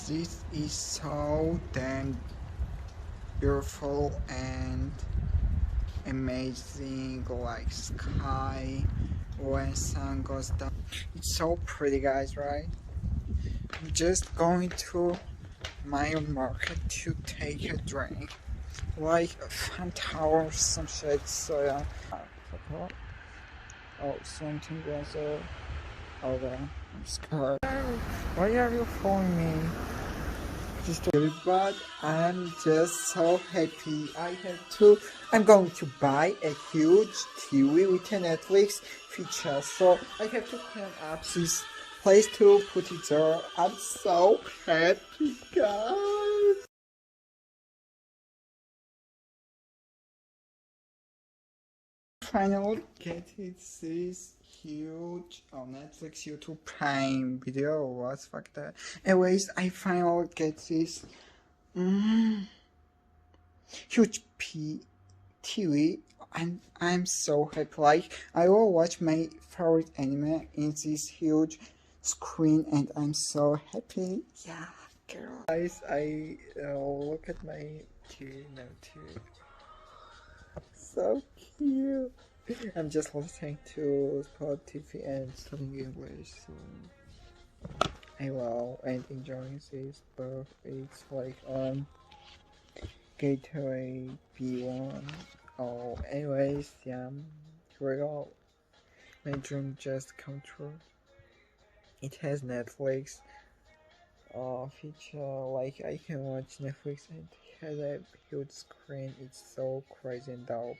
This is so damn beautiful and amazing, like sky when sun goes down. It's so pretty, guys, right? I'm just going to my market to take a drink, like a Fanta or some shit. So yeah. Oh, something was over. I'm scared. Why are you following me? But I'm just so happy. I'm going to buy a huge TV with a Netflix feature. So I have to clean up this place to put it there. I'm so happy, guys. Finally get it this huge on Netflix YouTube Prime video. What's fuck that? Anyways, I finally get this huge TV, and I'm so happy. Like I will watch my favorite anime in this huge screen, and I'm so happy. Yeah, girl. Guys, I look at my TV now too. So cute. I'm just listening to Spotify and studying English. So I love and enjoying this book. It's like Gateway B1. Oh, anyways, yeah, here we go. My dream just come true. It has Netflix feature, like I can watch Netflix and it has a huge screen. It's so crazy and dope.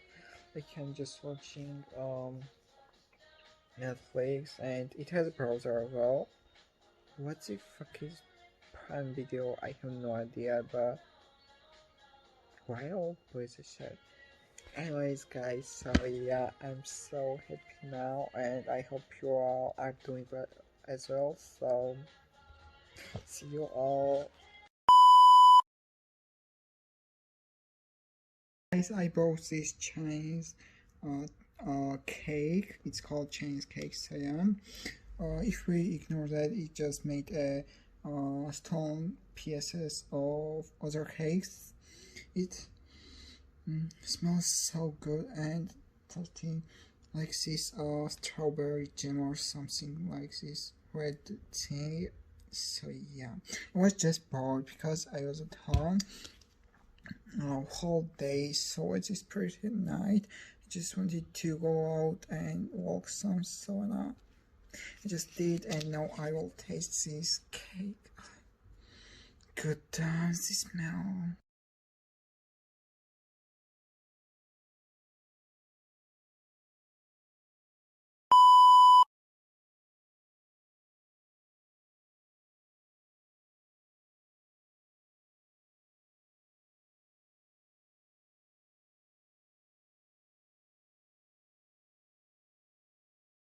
I can just watching Netflix and it has a browser as well. What the fuck is Prime Video? I have no idea, but why all boys shit? Anyways, guys, so yeah, I'm so happy now, and I hope you all are doing well as well. So, see you all. Guys, I bought this Chinese cake. It's called Chinese cake, Siam. If we ignore that, it just made a stone pieces of other cakes. It smells so good and tasty, like this strawberry jam or something like this red thing. So yeah, I was just bored because I was at home whole day, so it is pretty night. I just wanted to go out and walk some sauna. I just did, and now I will taste this cake. Good, the smell.